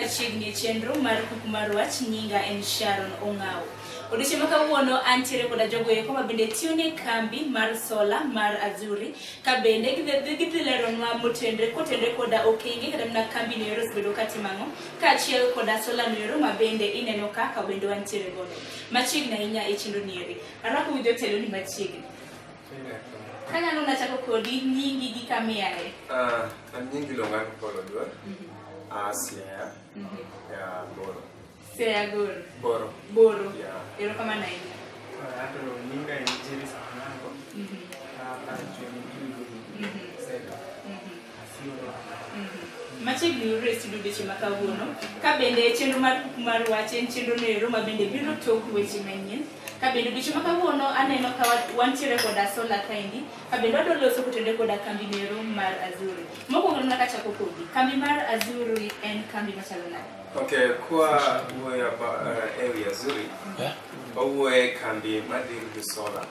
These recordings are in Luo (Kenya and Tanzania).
machiegni chenro mar kuku mar wach nyinga en Sharon Ong'aw. Odiochieng' kawuono antiere koda jogo eko ma bende tiyo ne kambi mar sola mar Azuri ka bende gidhi leronwa motenre kotenre koda okenge kata mana kambi nero bedo katimang'o kaachiel koda sola nero ma bende ineno kaka bende wantiere godo machiegni ahinya e chenro nieri. Arwako wi jotelo ni machiegni. Kanyalo nachako kodi nyingi gi kamiae. An nyingi longa Polo Dwar. Asia. Ya Boro. Sea Goro. Boro. Boro. Ya. Ero kama naini. Ato nyinga ni Jerry Samango. Seta. Machiegni ure studio deche makawuono ka bende chenro mar kuku mar wach en chenro nero ma bende biro tok weche manyien. Ka bende deche makawuono aneno ka wantiere koda sola kaendi ka bende wadwa loso kotende koda kambi nero mar Azuri. Mokwongo na kachako kodi kambi mar Azuri en kambi machalo nade? Okay, kwa uwe ewi Azuri. Uwe kambi madiri gi sola.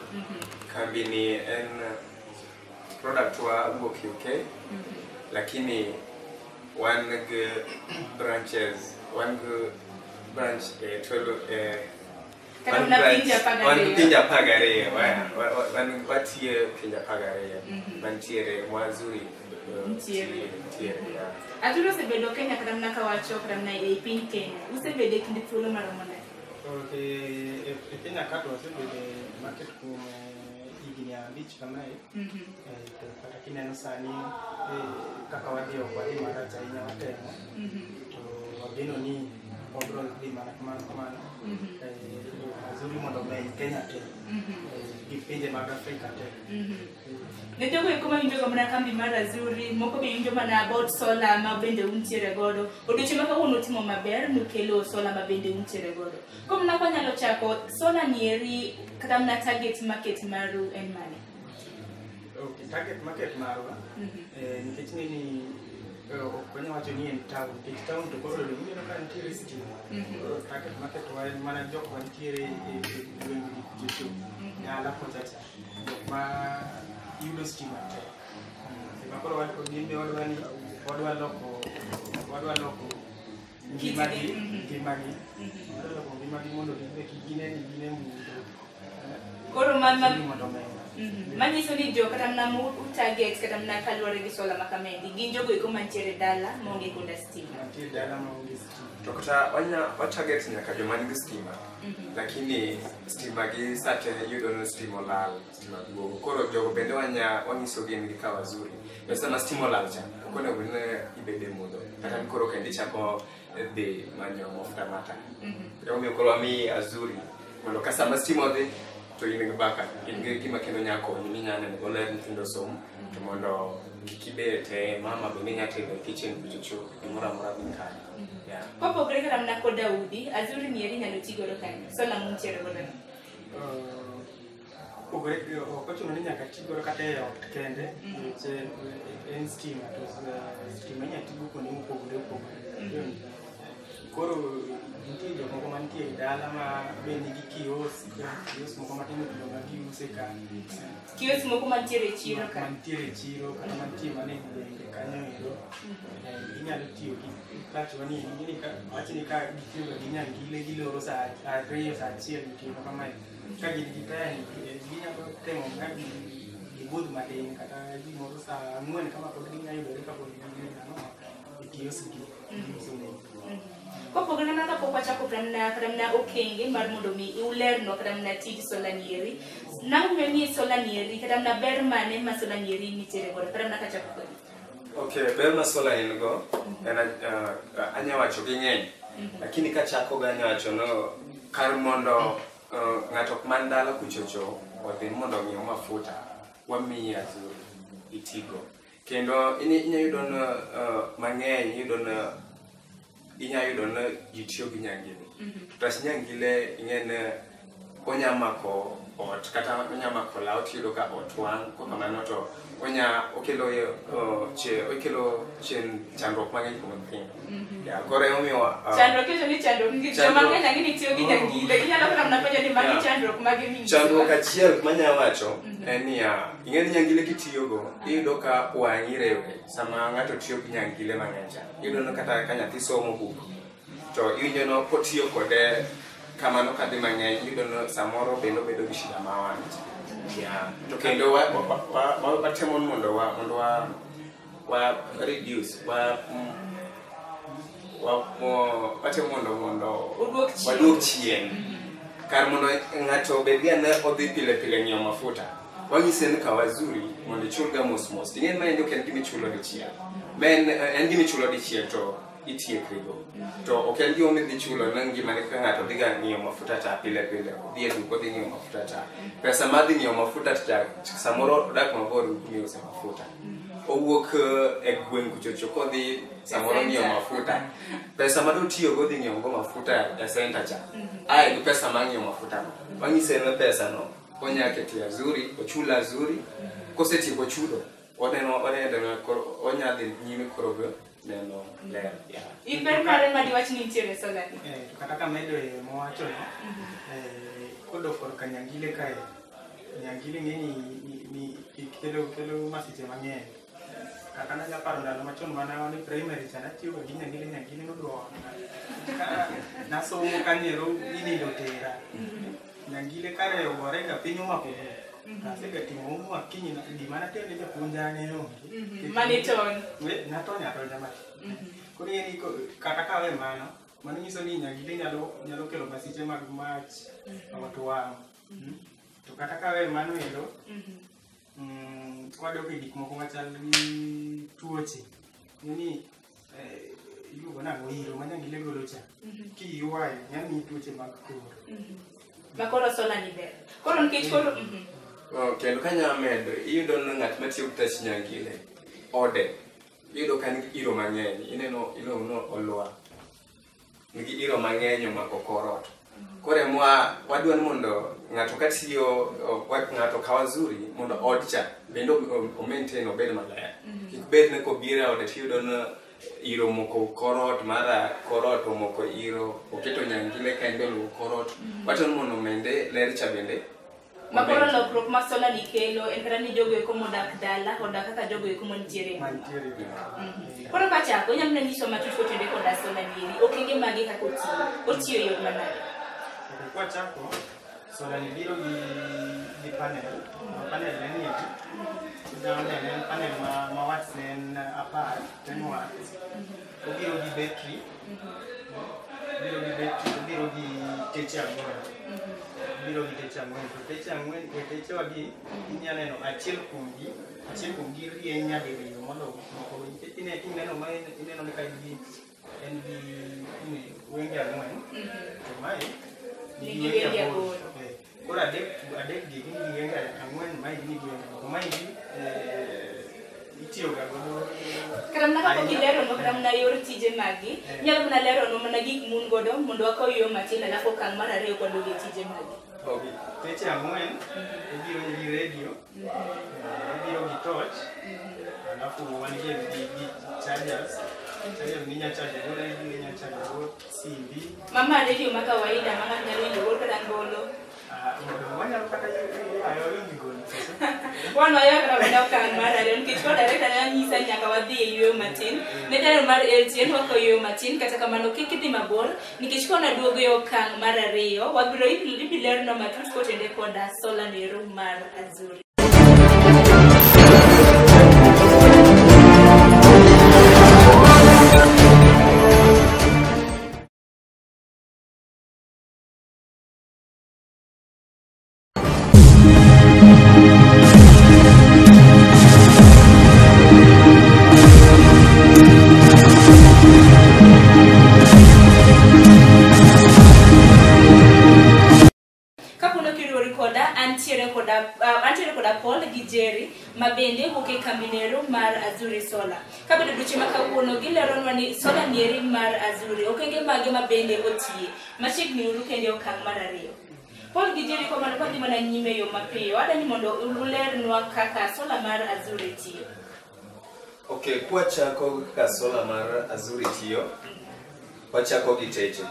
Kambi ni en product wa uwe UK. Lakini one branches, one branch pinja pagare watie pinja pagare mantiere Azuri Azuri osebedo Kenya kata mana ka wacho kata mana e piny Kenya usebede e kinde thuolo maromo nade? E Kenya kato osebede market kuom higni 5 kamae kata kineno sani kaka wadhi wadhi marach ahinya watemo to wageno ni wabro dhi mana kamano Azuri mondo omed Kenya te gi pinje mag Afrika te. Ne jogo eko mawinjo mana kambi mar Azuri moko be winjo mana about sola ma bende untiere godo odiochieng' makawuono timo maber nukelo sola ma bende untiere godo. Kuom nako nyalo chako sola nieri kata mana target market maru en mane? Okay, target market marwa nikech ni okonya wacho ni en town nikech town to koro winjo ka nitiere stima target market wa en mana jok mantiere e gwenge jocho nyala kochacha jok ma yudo stima te makoro wadko gimbe wadwa loko ngimagi mondo gine mundo koro manyiso ni jo kata mana target kata mana kaluwore gi sola makamendi gin jogo eko mantiere dala maonge koda stima. To kata wa target nyaka joma nigi stima lakini stima gi sate yudo no stima olal stima duogo koro jogo bende wanyiso gi ni ka Azuri pesa na stima olal cha kone wine ibede mudo kata koro kendi chako de manyo mafuta mata ndio koro ami Azuri mondo kasa ma stima odhi to in baka in gima kendo nyako ni nyane ne goler nyithindo somo to mondo kibete mama bende nyate e kitchen bichuchu mora bikani. Yeah. Kopogore kata mana kod Daudi Azuri nieri nyalo tigodo kanyo sola muntiere godo. Pogore okochuno ni nyaka tigodo kata e ot kende en stima to stima nyaka tigo kuonde mopogore koro nitie jok moko mantie dala ma bende gi kios moko matindo tindo ma giuse ka kios moko mantiere chiro ka mantiere chiro kata mantie mane gwenge kanyo ero inyalo tiyo gi touch wani ngini ka wachni ka gitiyo gi nyangile giloro sa 2 sa 1 tiyo kamae ka gitaya ginyalo temo ngadi gibudh matin kata gimoro sa 4 kama pod ginyayudore ka pod ging'ano kios gi kopogore na kapok wachako kata mana okenge mar mondo mi ulerno kata mana tij sola nieri nang'o ni sola nieri kata mana ber mane ma sola nieri nitiere godo kata mana kachako kodi? Okay, ber ma sola in go en anya wacho gi ng'eny lakini kachako ga anya wacho no kar mondo ng'ato man dala kuchocho odhi mondo ng'iew mafuta wamiyi Azuri itigo kendo inyayudo mang'eny inyayudo na jitiyo gi nyangile tas nyangile ing'ene onyamako ot kata onyamako law tiyudo ka otwang' kokamano to okelo chandruok mang'eny kuom nyithindo. Koro emomiyo chandruok ni chandruok joma ng'eny ang'ini tiyo gi nyangile inyalo kata mana penjo ni magi chandruok mage mingi. Chandruok achiel manya wacho en niya ing'eni nyangile kitiyogo iyudo ka wang'i rewre sama ng'ato tiyo gi nyangile mang'eny cha iyudo kata ka nyathi somo buk to iwinjo no kotiyo kode kamano kadhi mang'eny iyudo no samoro bendo bedo gi shida ma wach. To kendo watemo mondo wa reduce watemo mondo waduok chien kar mondo ng'ato bed ga ne odhi pile ng'iewo mafuta wanyise ni kawazuri mondo ichulga mos ing'e ma endo ken gimi chulo dichiel en gimi chulo dichiel to itiekrigo to ok en gima dhi chulo na ngima ne ka ng'ato dhi ga ng'iewo mafuta ta pile dhi e duka dhi ng'iewo mafuta ta pesa ma dhi ng'iewo mafuta ta samoro dak mabor ng'iewo mafuta owuok e gweng' kuchocho kodhi samoro ng'iewo mafuta pesa ma dotiyo go dhi ng'iewo go mafuta e center cha ai gi pesa ma ng'iewo mafuta no wanyise ne pesa no onya ketia zuri ochula zuri kosetieko chudo oneno onya dhi nyime korogo neno ler iper mare ma diwach ni ntiere sola ni kata ka medo e mowacho no kodo kor kanyangile kae nyangile ni kelo masiche mang'eny kaka na japaro ndalo machon mana ni primary sana tiyo gi nyangile no dwo na somo kanyero inindo tera nyangile kare ogore ga piny omako kasega timo umu akinyi na gimana tende japuonja ne no maniton na to mati kuri ni kata ka we mano nyiso ni nyangile nyalo kelo masiche mag mach watu wao to kata ka we mano endo kwado ke gik moko machal gi tuoche ni iluongo na goiro manyangile golo cha ki yuayo nyani tuoche mag koro makoro sola ni ber koro nikech koro kendo kanya medo iyudo no ng'at matiyo gi tach nyangile ode iyudo kan iro mang'eny ineno ilo no olwa nigi iro mang'eny omako korot kore wadwa mondo ng'ato katiyo ng'ato kawazuri mondo odcha bendo o maintain obed maler kik bed ne kobira ode tiyudo no iro moko korot mara korot moko iro oketo nyangile kendo lu korot wacho mondo mende ler cha bende makoro lokruok ma sola ni kelo en kata ni jogo eko modak dala odak kaka jogo eko mantiere koro pachako nyamne nyiso matut kotende koda sola ni okenge mage kaka otiyo yo manade kwa chako sola ni biro gi panel ni panel ma watts en 10 watts obiro gi battery biro gi teche ang'wen to teche wagi inyalo neno achiel kuom gi rieny nyadiriyo mondo ineno ni ka en gi wenge ang'wen to mae nigi wenge aboro koro adek gi gin gi wenge ang'wen mae nigi wenge aboro mae itiyo ga godo karamna kako gilero no karamna yor tije magi nyalo mana lero no mana gik mun godo mondo wako yo matin alafu kang mar ariyo kwado gi tije magi teche ang'wen obiro gi radio obiro gi torch alafu wan gi chargers minya charge go minya charge go simbi mama radio ma kawaida mama nyalo yudo kata ngolo wanyalo kata ayo wingi gol wano ya kara benda kang mar ariyo nikech ko director na nyisa nyaka wadhi e yueyo matin ne daro mar LTN wako yueyo matin kata kamano kik idhi mabor nikech kona duogo yo kang mar ariyo wabiro ipiler no matut kotende koda sola nero mar Azuri. Antiere koda Paul gi Jerry mabende wuok kambinero mar Azuri Sola. Kabedo duche makawuono gileronwa ni sola nieri mar Azuri okenge mage mabende otiye machiegni uru kende okang' mar ariyo. Paul gi Jerry komano kodhi mana nyime yo mapiyo adani mondo ulernwa kaka sola mar Azuri tiyo. Okay, kwachako kaka sola mar Azuri tiyo wachako gi teche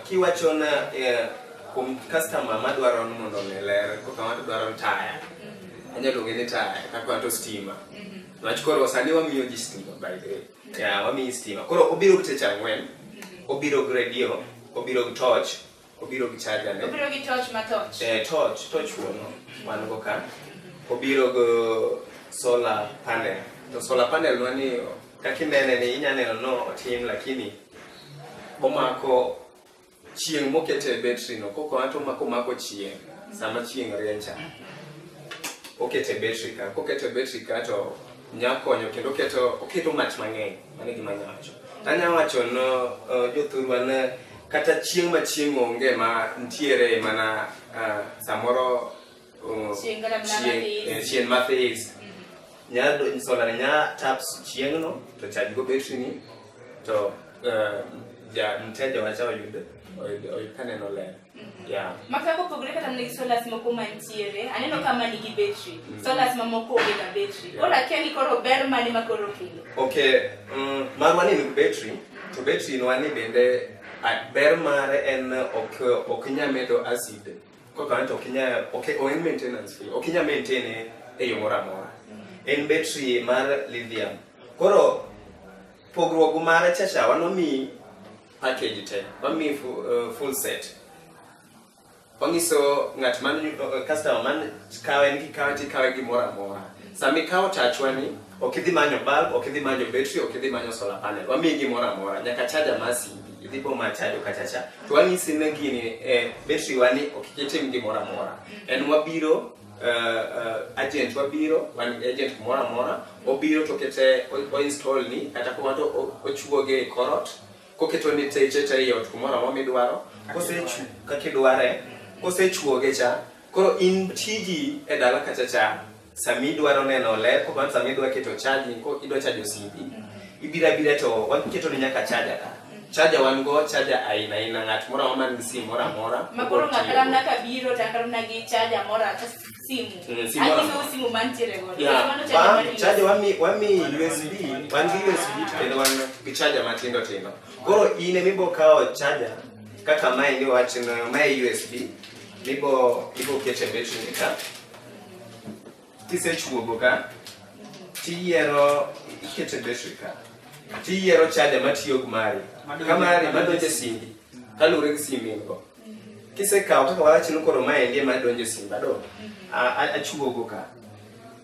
kiwachona kum customer madwaro mondo ler ko kama dwaro taya anyalo ngene taya kaka to stima wach koro sani wamiyo ji stima by the way Ya, wami stima. Koro obiro gi techa ng'wen, obiro gi radio, obiro gi torch, obiro gi charger ne. Obiro gi torch ma torch. Torch wuono, wan go ka. Obiro gi solar panel. To solar panel wani kaka inene ni inya neno no otin lakini omako chieng' mokete battery no, koko ato mako chieng' sama chieng' rieny cha. Okete battery ka, kokete battery ka to nyakonyo kendo oketo mach mang'eny, mane gima nyawacho. Anya wacho no jothurwa ne kata chieng' ma chieng' onge ma ntiere mana samoro chieng' mathis. Nya solar nya taps chieng' no to charge go battery ni to mteja wacha oyud kaneno ler. Yeah. Maka kopogore kata nigi solas moko mantiere, aneno kama nigi battery. Solas mamoko onge ga battery. Ora kia ni koro ber mane makoro kilo. Okay, marwa ni nigi battery, to battery no wani bende ber mare en ok nya medo acid. Koko anto ok nya oen maintenance free. Ok nya maintain e yo moro amora. En battery mar lithium. Koro pogruok mare chacha wanomi package te, wami full set. Wangiso ngat man customer man kawe niki kawe gimoro amora. Sami kawo tachwani, okidhi manyo bulb, okidhi manyo battery, okidhi manyo solar panel. Wami gimoro amora, nyaka charger masimbi, idhi bo ma charge kachacha. To wangisi ne gini battery wani okikete gimoro amora. En wabiro agent wabiro, wan agent mora mora, obiro to kete o install ni kata ko wato ochuoge korot, ko keto ni teche yot kumora ma midwaro, kosechu kakidware, kosechuoge cha, koro in tiji e dala kachacha, sami dwaro neno ler, ko ban sami dwaro keto charge, ko idwa charge simbi, ibira to wan keto ni nyaka charger ka. Charger wan go charger aina ngat mora ma man sim mora mora. Makoro ngakaram na kabiro takaram na gi charger mora simu. Ani no simu mantiere go. Charger wami USB, wan gi USB kendo wan gi charger matindo tindo. Koro ine mibo kao charger kaka mai ni wachno mai USB mibo kete battery ka. Kisechuogo ka tiyiero ikete battery ka. Tiyiero charger matiyo gmari. Kamari madonje simbi. Kalure gi simbi go. Kisekawo kaka wachno koro mai ndiye madonje simbi ado. Achuogo ka.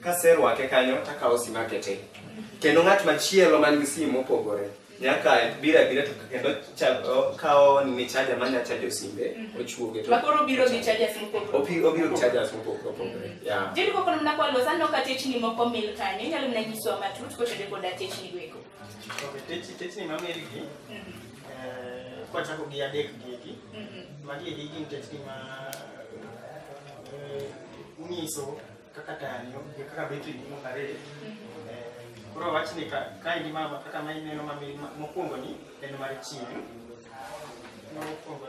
Kaserwake kanyo takawo sima kete. Kendo ng'at machielo man gi simu mopogore. Nyaka bira to kendo kawo ni charger manya charge simbe ochuoge to. Makoro biro gi charger simu mopogore. Obiro gi charger simu mopogore. Yeah. Jeni koko mna kwa losa no katechni moko mil kanyo nyalo mna giswa matut ko tede koda techni gweko. Okay, techni mameri gi. Kwa chako gi adek gi. Magi gi techni ma unyiso kaka tanyo kaka battery ni ngare. Koro wachni ka indi mama kaka mai neno mami mokuongo ni en mar chieng'. Mokuongo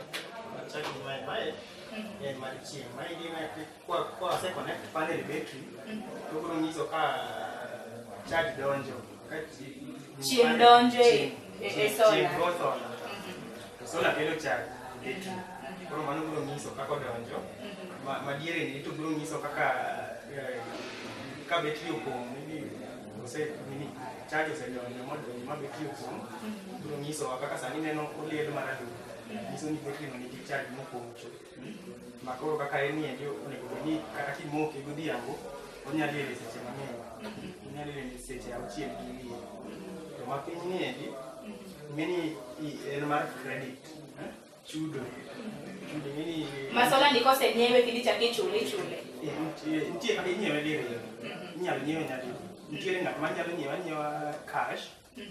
chaki mai en mar chieng'. Mai gi kwa se connect panel battery to koro nyiso ka charge donjo ka chieng' donjo e solar. Solar kelo charge battery. Koro mano koro nyiso kaka donjo. Madiere ni to koro nyiso kaka ka battery opong ni mini charge se donjo modo ma battery opong. Koro nyiso kaka sani neno oliel maradu. Nyiso ni battery no nigi charge mopong cho. Makoro kaka en ni ndio onego ni kata kimoke godhiambo onyalo ile seche mang'eny. Onyalo ile seche auchiel gi wiye. To mapiny ni endi mini en mar credit. Chudo. Mini masola ni kose nyewe kidi chake chule. Ntie kaka inyewe dire. Inyalo nyewe nyadi. Ntiere ng'at ma nyalo nyewa cash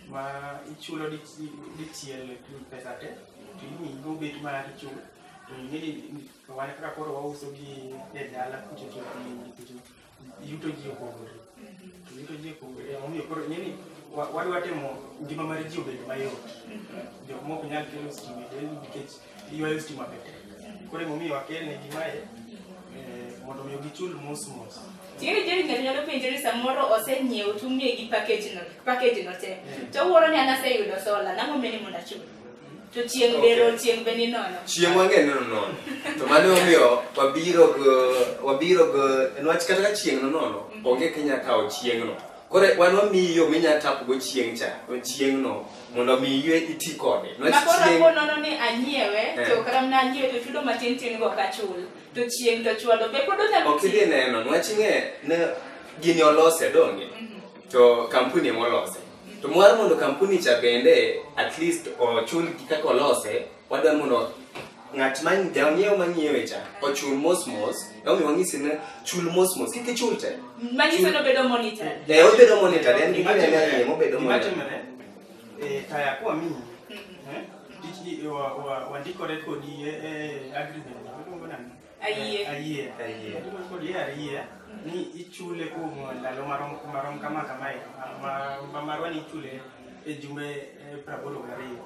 ma ichulo dichiel pesa te. To imigo bet ma ichulo. To ing'eni wan kaka koro wauso gi e dala kucho yuto ji opogore. To yuto ji opogore. Omiyo koro ing'eni wadwa temo ngima mar ji obed mayot. Jok moko nyal kelo stima nikech ywayo stima ber. Koro emomiyo wakelne gimae mondo miyo gichul mos. Jeri nyalo penjeri samoro osenyiew tumie gi package no te. To wuoro ni anase yudo sola nang'o meni mondo achul. To chieng' bero chieng' beni nono. Chieng' wang'e nono. To mano omiyo wabiro go nwach kata ka chieng' no nono onge kinya kawo chieng' no. Kore wan wamiyi yo minya tapogo chieng' cha, chieng' no mondo mi yue iti kode. Makoro nono ni anyiewe to kata na anyiewe to chudo matin tin go kachul. To chieng' to chwalo be pod onyalo. Ok idhi neno, nwach ing'e ne gini olose donge. To kampuni molose. To mwar mondo kampuni cha bende at least ochul kaka olose, wadwa mondo ng'at man janyiewo manyiewe cha ochul mos omi wang'isi ne chul mos kik ichul te Manyiso no bedo monitor. Obedo monitor en gima ne mobedo monitor. Taya kwa mimi tiji wandikore kodi agreement iluongo nani? Ayie. Wandikore kodi ayie ni ichule kuom ndalo marom kama marwa ni ichule e jumbe 82.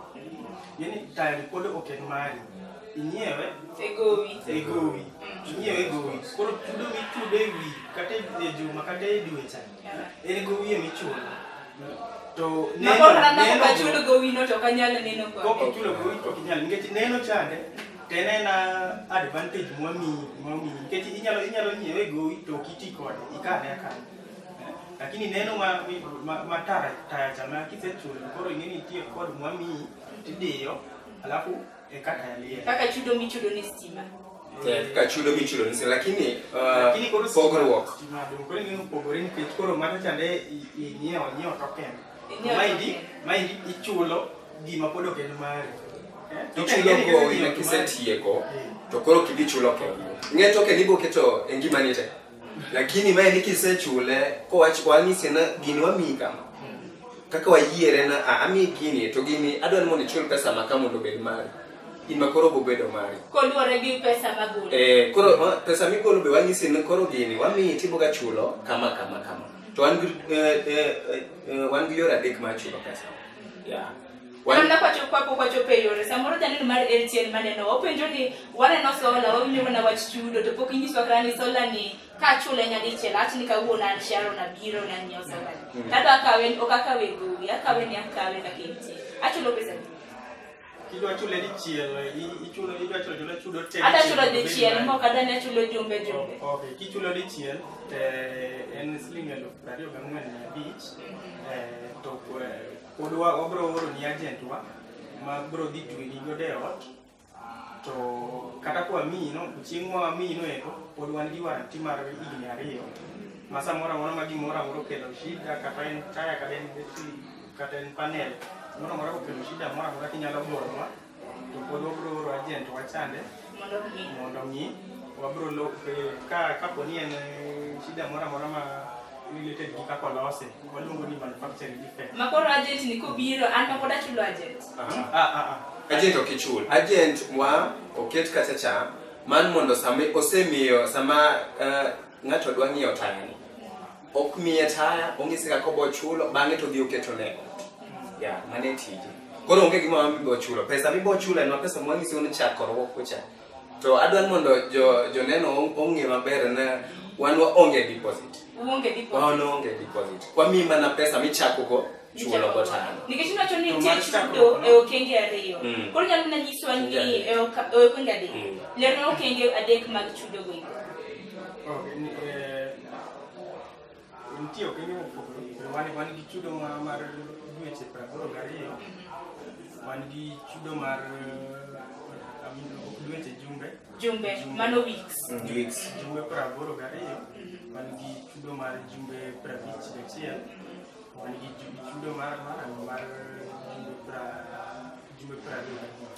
Yani taya pod ok en mari. Inyiewe egowi inyiewe egowi koro chudo michudo ewi kata e juma kata e dwe cha en gowi emichulo to neno ka chudo gowi no to kanyal neno ko koko chulo gowi to kinyal nikech neno chande tene na advantage mwami nikech inyalo nyiewe gowi to kiti kode ikane akane lakini neno ma taya chama kisechulo koro ingeni tie kod mwami tidiyo alafu kaka chudo michudo ni stima. Kaka chudo michudo ni stima lakini pogruok. Koro ng'ino pogore nikech koro mano chande inyiewo token. Maindi ichulo gima pod ok en mari. Ichulo go ina kisetieko to koro kidhi chulo kendo. Ng'e token ibo keto e ngimani te. Lakini maindi kisechule kowach wanyisi na gini wamiyi kama. Kaka wayiere na ami gini to gini adwa ni mondo ichul pesa maka mondo obed mari. Ima koro bobedo mari. Koluwore gi pesa magolo. Koro pesa migolo be wanyisi ni koro gini wamiyi tiboga chulo kama. To wan gi yore adek mar chulo pesa. Yeah. Wanda kwacho pe yore samoro janeno mar LTN maneno openjo ni waneno sola wawinjo na wach chudo to pok inyiswa kra ni sola ni ka chule nyadichiel ati ni kawuono an sharo na biro na nyiewo sola. Tado akawe okakawe gowi akawe ni akawe ka kenti. Achulo pesa ni. Kidwa chule dichiel idwa chulo te. Ada chulo dichiel mo kada ne chulo jumbe. Okay, kichulo dichiel en siling 24,500 to kodwa obro oro ni agent wa ma bro dhi tweni go de ot to kata kwa mi no chieng' ma mi no eko pod wan gi warranty mar higni 2 ma samora ma gimora moro kelo shida kata en taya kata en battery kata en panel moro kelo shida moro kinyalo borwa to pod obro oro agent wa chande mondo mi wabro lo ka poni en shida moro ma related gi kaka lose waluongo ni manufacturing defect. Makoro agent ni kobiro an ma poda chulo agent. Agent okichul. Agent wa oket kata cha man mondo osemiyo sama ng'ato dwa ng'iewo taya ni. Ok miye taya ong'isi kaka obo chulo bang'e to dhi oketo ne. Ya, mane tije. Koro onge gima wamibo chulo. Pesa mibo chulo en pesa mwang'isi uni chakruok kocha. To adwan mondo joneno ong'e maber na wan onge deposit. Uonge deposit. Kwa mimi mana pesa michako go chulo go tano. Nikishinda choni tie chudo e okenge ariyo. Koro nyalo na nyiswa ni e okenge adek. Lero okenge adek mag chudo go. Okay, nitie okenge mopogore. Wan gi chudo mar dweche 82. Wan gi chudo mar dweche jumbe mano weeks jumbe 82 wan gi chudo mar jumbe 51 wan gi chudo mar jumbe 20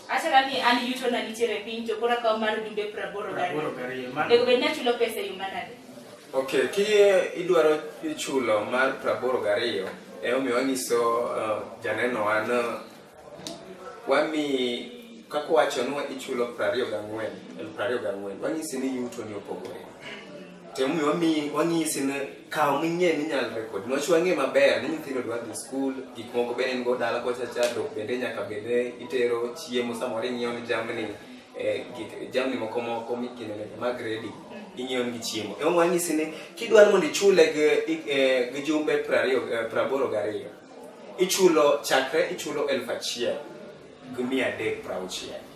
acha ni an yuto na nitiere piny to kora ka mar jumbe 82 nego bed na chulo pesa yumanade. Okay, ki idwaro chulo mar 82 omiyo wanyiso janeno wan wami kako wacho nwa ichulo 24,000 wanyisi ni yuto ni opogore temu wanyisi ni kao minye ni nyal record nwach wang'e maber ni nyithindo dwa dhi school gik moko bende ngo dala kocha cha dok bende nyaka bende itero chiemo samoro ing'iewo ni jamni moko mikino mag ready ing'iewo ni chiemo wanyisi ni kidwa mondo ichule gi jumbe 82 ichulo 1,360.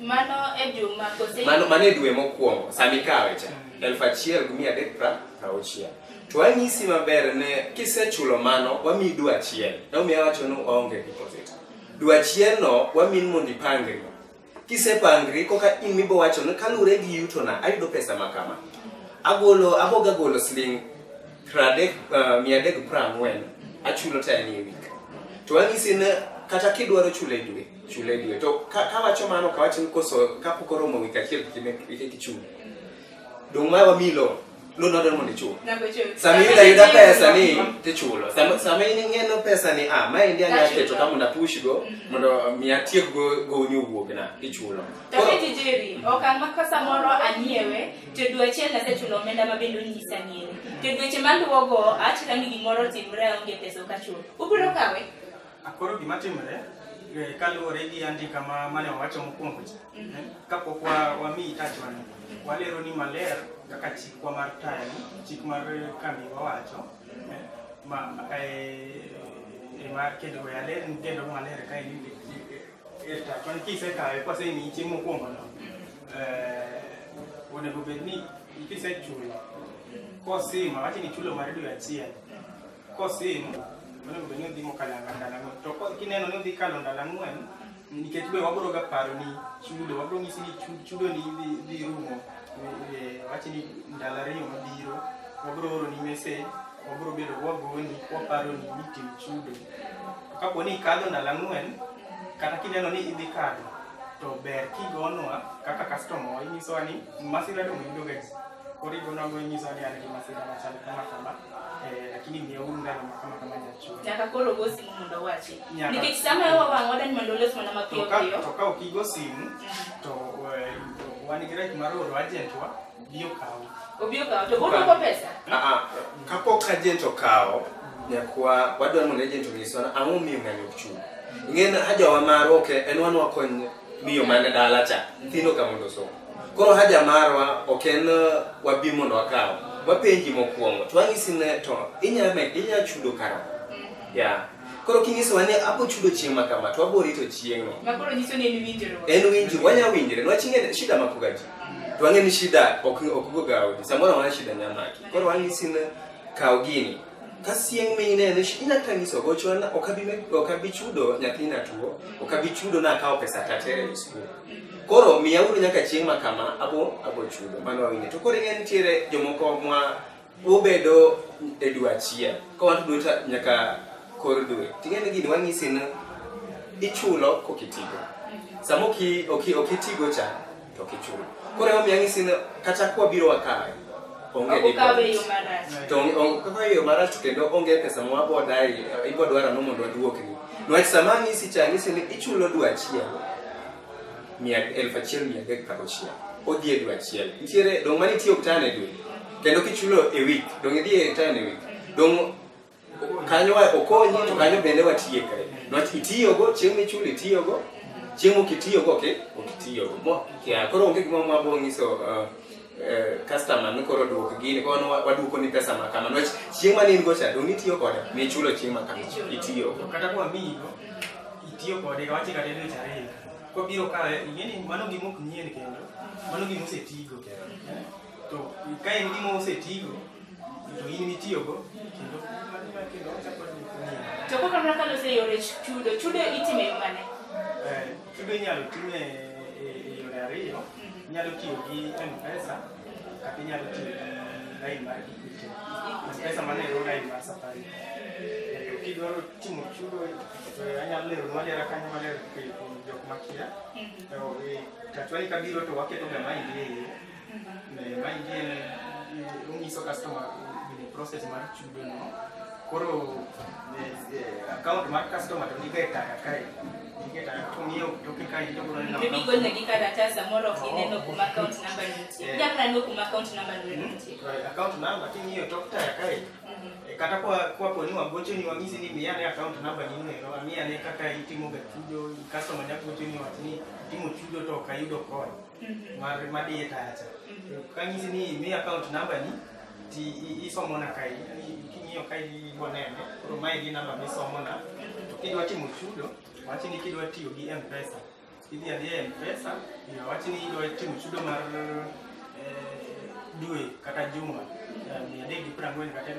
Mano e juma kose mano e dwe mokwongo sami kawe cha 1,360. To wanyisi maber ne kisechulo mano wami dwe achiel. Nomiyo wacho no waonge deposit. Dwe achiel no wami mondo ipangri. Kisepangri koka imibo wacho no kalure gi yuto na ayudo pesa makama. Aboga golo sling 340 achulo tani e week. To wanyisi ne kata kidwaro chule dwe to ka wacho mano ka wacho koso kapokoro mo wik achiel kichulo. Dong ma wamilo lo no don mondo chulo. Sami yuda pesa ni tichulo. Sami ngeno pesa ni ma india nya keto kama na push go mondo mi atiek go nyuwuok na tichulo. Tapi tijeri okang makasa moro anyiewe to dwe achiel na sechulo omenda mabendo nyisa niere. To dweche maluwogo achika ni gimoro timre onge pesa okachulo. Ubiro kawe? Akoro gima timre kaluwore gi andika mane wawacho mokwongo cha. Kapok wami tachwani. Walero ni maler kaka chikwa mar tayo, chik mar kambi wawacho. Mar kendo yaler ni kendo maler ka ni tachwani kisekawe kwase ni chieng' mokwongo no. Onego bedni kisechulo. Kosimo wacho ni chulo mar dwe achiel. Kosimo onego bedni odhi mokalo ndalo ang'wen. To kineno ni odhi kalo ndalo ang'wen nikech be wabro ga paro ni chudo wabro ng'isi ni chudo ni dhi rumo. Wacho ni ndalo ariyo mabiro wabro oro ni message wabro bedo wagoni waparo ni nitie chudo. Kapo ni kalo ndalo ang'wen kata kineno ni idhi kalo to ber kigonwa kaka customer inyiso ni masira dong yudo gaji. Kori gona go nyiso ni an gi masira machal kama lakini ni ndalo kama jachuo. Nyaka koro go simu mondo wachi. Nikech sama wawang' wadani mondo los mana mapiyo piyo. To ka okigo simu to wan gi right mar oro agent wa biyo kawo. Obiyo kawo to bodo pesa? Kapok agent okawo nyakwa wadwaro mondo agent onyiswa ang'o miyo ng'anyo chulo. Ng'en haja wa maro en wan wakony miyo mane dala cha thino ka mondo somo. Koro haja marwa oken wabi mondo wakawo. Wapenji mokwongo to wanyisi ne to inya chudo kara. Koro kinyiso wane apo chudo chieng' makama to waboro rito chieng' no. Makoro nyiso ni en winjiro. En winjiro wanya winjire nwach ing'e shida makugaji. To wang'e ni shida okugo gaudi. Samoro wana shida nyamaki. Koro wanyisi ne kaw gini. Kasieng' minene inya tangiso gocho na okabi chudo nyathina tuo, okabi chudo na akawo pesa tatere e school. Koro miya uru nyaka chieng' makama abo chudo mano wawinje. To koro ing'e nitiere jomoko mwa ubedo e dwe achiel. Ka wan dwe nyaka kor dwe. Ting'e gini wanyisi ni ichulo kokitigo. Samo okitigo cha to kichulo. Koro miya ng'isi ni kata kwa biro wakawe. Okawe yo marach. To okawe yo marach kendo onge pesa mwabo dai ibo dwara no mondo duokni. Nwach sama ng'isi cha ng'isi ni ichulo dwe achiel. 1,300 odhi e dwe achiel. Nitiere dong mani tiyo kutane dwe. Kendo kichulo e week, dong idhi e tane e week. Dong kanyo okonyi to kanyo bende watiye kae. Nwach itiyogo chieng' michulo itiyogo. Chieng' okitiyogo okitiyogo. Koro onge gima mwabo ng'iso customer ni koro duok gini kono waduoko ni pesa makama. Nwach chieng' mane in go cha dong itiyo kode michulo chieng' makama itiyogo. Kata kwa migo itiyo kode kawachi kata dwe ariyo. Ko biro ka ingeni mano gimo ok nyien kendo mano gimo osetigo to ka en gimo osetigo to in mitiyogo kendo chako ni to koko raka lo se yore chudo itime yo mane chudo inyalo time e yore ariyo inyalo tiyo gi M-Pesa kata inyalo tiyo gi line mar Equity M-Pesa mane ro line mar Safari to kidwaro timo chudo anyalo lero malera kanyo malera jok makia to tachwani kabiro to waketo ga maindie maindie ungiso customer ni process mar chudo no koro account mar customer to nigeta kai to niyo to kai to bro na bibi gol negi karatasa moro kineno kuma account number ni jakra no kuma account number ni account number tiniyo to kai kata kwa poni wagocho ni wangisi ni miyane account number ni no amiyane kaka itimo ga chudo customer nyagocho ni watini timo chudo to kayudo kod mar madiye tacha kangisi ni mi account number ni ti isomo na kai kingiyo kai bonene pro mai di number misomo na to kidwa timo chudo watini kidwa tiyo gi M-Pesa idhi adhi M-Pesa watini idwa timo chudo mar dwe kata juma 340 kata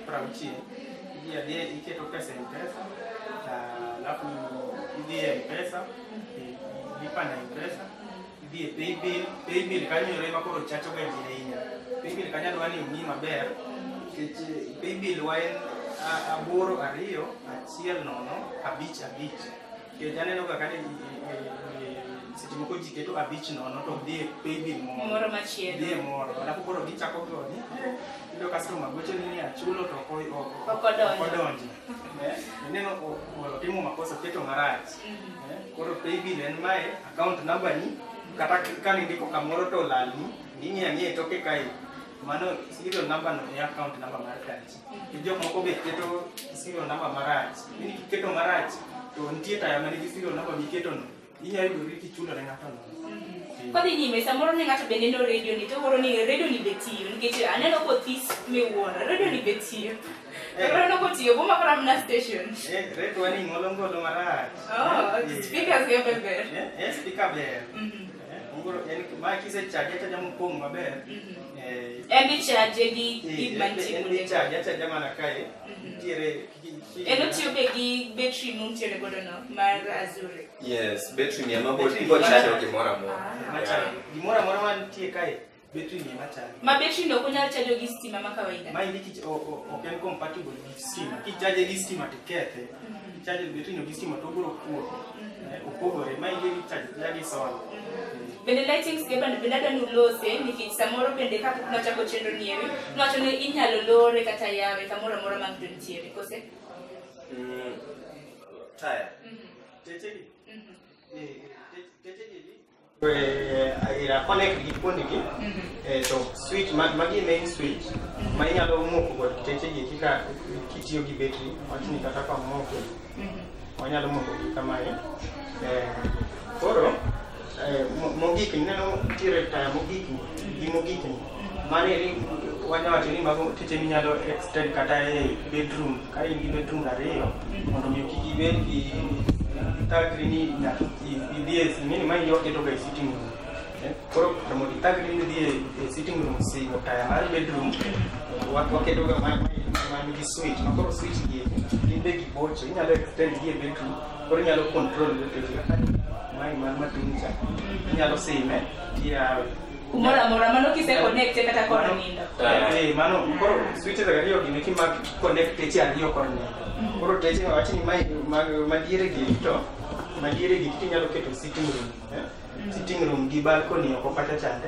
360 iketo pesa M-Pesa alafu idhi M-Pesa lipa na M-Pesa idhi paybill kanyo yore makoro chacho ga ji ahinya paybill kanyo dwani ng'i maber nikech paybill waen 82105 nikech aneno ga kane seche moko ji keto 5 to dhi paybill moro machielo dhi moro alafu koro gichako goni ilo customer gocho ni achulo to okodonji neno timo makosa keto marach koro paybill en mae account number ni kata kani ndiko kamoro to lalni ng'ie toke kai mano serial number no account number mar kanchi jok moko be keto serial number marach ni keto marach to nitie taya mani serial number miketo no inyalo yudo kichulo ne ng'ato no Kodi nyime samoro ne ng'ato bende no radio ni to moro ni radio ni betiyo nikech aneno ko this miwuoro radio ni betiyo radio ko tiyo boma kora na station radio ni ngolo marach speakers ge beber speaker ber ngoro yani ma kise chaje cha jamu pong maber ebi chaje gi manchi ebi chaje cha jama na kai tiere eno tiyo be gi battery mum tiere godo no mar Azuri yes battery ni amabo ibo chaje gimora mora man tie kai battery ni machaje ma battery no kunyal chajo gi stima ma kawaida ma indiki open compatible gi stima ki chaje gi stima tikete chaje battery no gi stima to biro opogore ma indiki chaje gi solar bende lightings ge bende danu lose nikech samoro bende ka pok nachako chenro niewi nowacho ni inyalo lore kata yawe kamoro amora mag dontiere kose taya techegi ira connect gi kundi gi to switch magi main switch ma inyalo moko kod techegi kika kitiyo gi battery wachni kata ka moko wanyalo moko kama koro mogik neno tire taya mogik mane wanyawacho ni mago teche minyalo extend kata e bedroom ka in gi bedroom ariyo mondo mi kiki bed gi tagri ni na ideas nini mai yo keto ga sitting room koro kamo tagri ni die sitting room si go taya mar bedroom waketo ga mai gi switch makoro switch gi inde gi bocho inyalo extend gi bedroom koro inyalo control the teche mai matunza inyalo sime dia kumora mano kise connect kata koro nindo mano koro switches ariyo gi meki mag connect teche ariyo koro nindo koro teche wachi ni mai madiere gi to madiere gi inyalo keto sitting room gi balcony oko pacha chande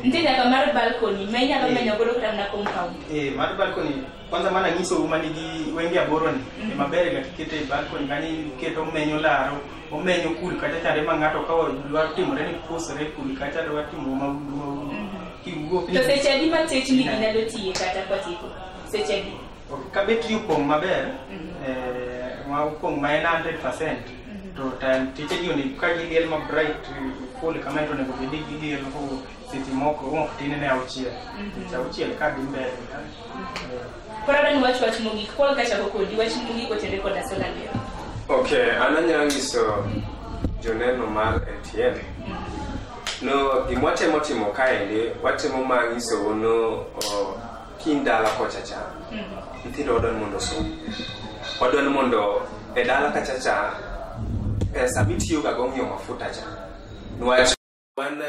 ndika kamar balcony mai nyalo menyo godo kama na compound mar balcony kwanza mana nyiso mani gi wenge aboro ni maber ga kete balcony kani keto menyo laro omenyo kul kata chande ma ngato ka dwaro timore ni pusre kul kata dwaro timo ma kiwuok to seche di ma tech ni nyalo tiye kata patiko seche di ka betri upong maber ma upong ma 100% to tan teche di oni ka gi ma bright full kama to nego bedi gi ko siti moko tinene auchiel ka di mbele kora ni wach mogik kwa kacha kodi wach mogik otende koda solar leo okay ananyangiso joneno mar NTN no gimwatemo timo kaende watemo mangiso wono kindala kochacha nthindo wadwan mondo e dala kachacha pesa mitiyo ga gongyo mafuta cha nwach wan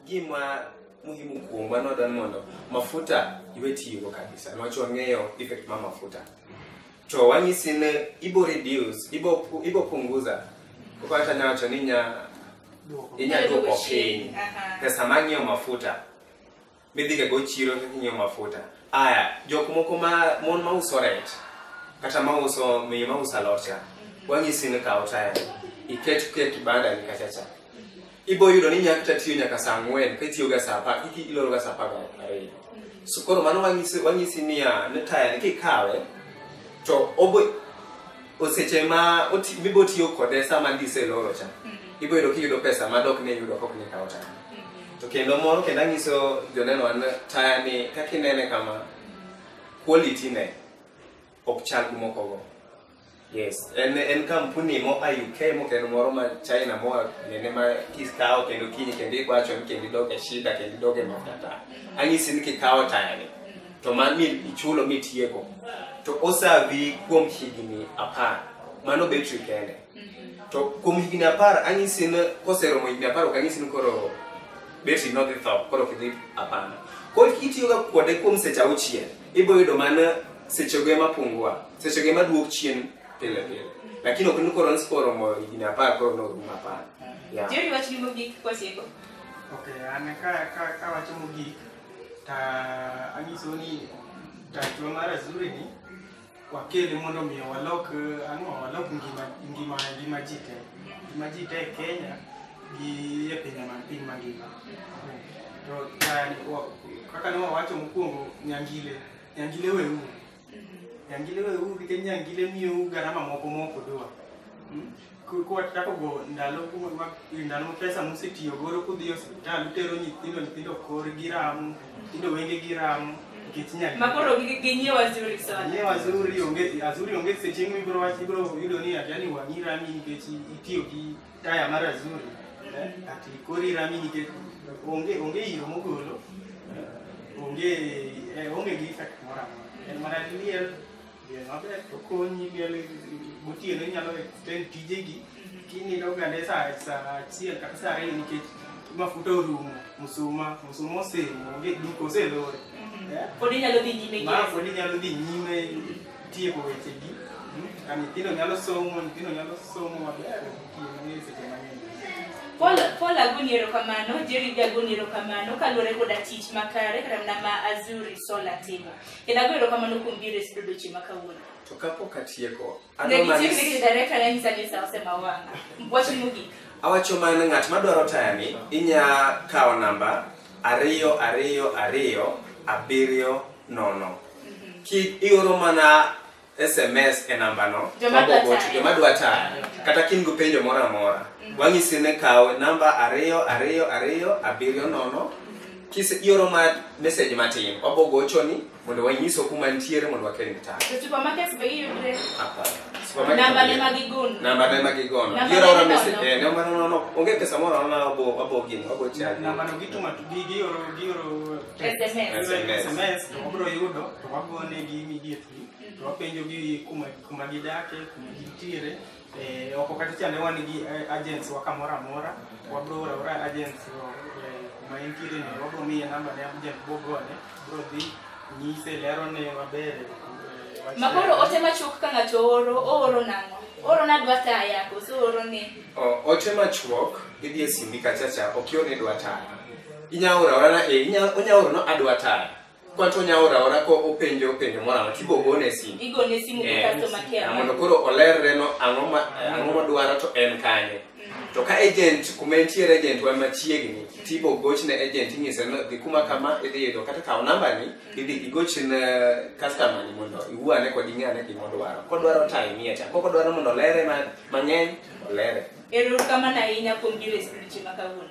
gima muhimu kuomba no dan mondo mafuta iwetiyo kabisa nwach wangeyo effect ma mafuta to wanyisine ibo reduce ibo punguza kupata nyacho ninya duoko piny pesa mang'iewo mafuta midhiga go chiro ng'iewo mafuta aya jok moko mon mauso rech kata mauso miyo mauso alot wanyisine kawo taya iket kibanda ni kachacha ibo yudo ni nyaka tiyo nyaka saa 4 ka tiyo ga saa 10 iloro ga saa 12 so koro mano wanyisi niya ne taya ni kikawe to oseche ma mibo tiyo kode sama ndise loro cha ibo yudo kiyudo pesa madok ne yudo kok ni kawo taya to kendo moro kenda ngiso joneno an taya ni kakinene kama quality ne ok chal moko go Yes, en kampuni mo UK mo kendo moro ma China mo nene ma kiskawo kendo kinyi kendo ikwacho ni kendo doge shida kendo doge mafuta. Ang'isi ni kikawo tayani. To mami ichulo mitieko. To osavi kuom higni 10. Mano betri kende. To kuom higni 10 ang'isi ni koseromo higni 10 ok ang'isi ni koro betri no dhi tho koro kidhi 10. Koro kitiyo ga kode kuom seche 6 ibo yudo mana seche go mapungwa. Seche go maduok chien pile. Lakini ok ni koro nsporo mo higni 10 koro no rum 10. Yeah. Jerry wach ni mogik kwa sieko. Okay, an ka wacho mogik ta anyiso ni tachwa mar Azuri ni wakele mondo mi walok ngima ji te Kenya gi e piny mangima. To kaka ne wacho mokwongo nyangile weu nikech nyangile miyo garama moko dwa. Kwa tako go ndalo pesa musetiyo goro kudhi e osiptal utero nyithindo kor giram nyithindo wenge giram nikech nyangile makoro ginyiewo Azuri sana. Nyiewo Azuri onge seche ibro yudo ni yani wang'i rami nikech itiyo gi taya mar Azuri. Ati kori rami nikech onge iro mogolo onge gi effect mora. En mana liel maber to konyi liel gotieno nyalo extend tijegi kini dogande sa achiel kata sa 2 nikech mafuta orumo musuma osemo onge duko oselore. Podi nyalo dhi nyime gi. Podi nyalo dhi nyime tieko wechegi. Nyithindo nyalo somo maber kini seche mang'eny. Paul agoniero kamano, Jerry agoniero kamano kaluwore koda tich makare kata ma Azuri Solar timo. Kendo agoniero kamano kuom biro e studio chieng' ma kawuono. To kapok atieko, awacho mana ng'at madwaro tayani inya kawo namba 222 700. Ioro mana SMS e namba no joma dwa taya kata kin go penjo moro amora wang'isi ne kawo namba 222 700. Kise ioro ma message matin wabo gochoni mondo wanyiso kuma ntiere mondo wakel taya. To supermarkets be yudre? Namba ne magigono. Ioro ora message namba no onge pesa moro na wabo gin wabo charge. Namba no gituma gioro SMS to obro yudo to wagone gi immediately to wapenjo gi kuma gidake kuma gintiere. Oko kata chande wan gi agents wa kamora amora wabro ora agents ma intiere ne wabro miye namba ne agent bogone bro dhi nyise lero ne maber. Makoro ote machuok ka ng'ato oro nang'o? Oro na dwa taya koso oro ne? Ote machuok idhi e simbi kachacha okione dwa taya. Inyaora ora na onya oro no adwa taya. Kwanto nyaora ora ko openjo mora ma tibo gone simu. Igone simu ko customer care. Mondo koro olerre no ang'o ma dwaro to en kanye. To ka agent kuma entiere agent wa machiegni tibo gochne agent ing'ise no dhi kuma kama idhi yudo kata kawo namba ni idhi igochne customer ni mondo iwuane kod ing'ane gima odwaro. Kodwaro time mieta kodwaro mondo lere mang'eny olere. Ero kama na inya kuom biro e studio chieng' ma kawuono.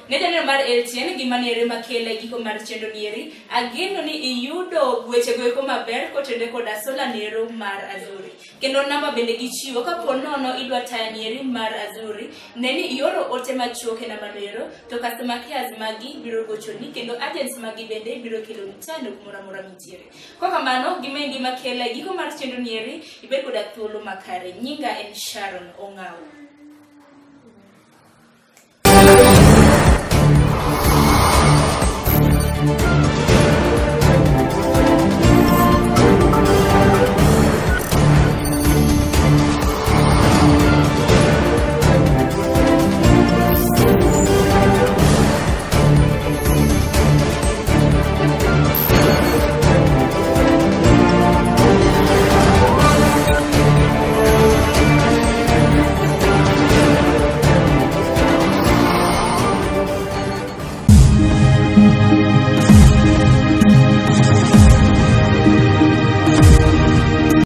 Ne janeno mar LTN gima nere makele giko mar chendo nieri ageno ni iyudo weche go eko maber kotende koda solar nero mar Azuri. Kendo namba bende gichiwo kapo nono idwa taya nieri mar Azuri neni ioro ote machuok e namba nero to customer care magi biro gochoni kendo agents magi bende biro kelo mtano kumora mora mitiere. Kwa kamano gimendi makele giko mar chendo nieri ibed koda thuolo makare. Nyinga en Sharon Ong'aw. Thank you.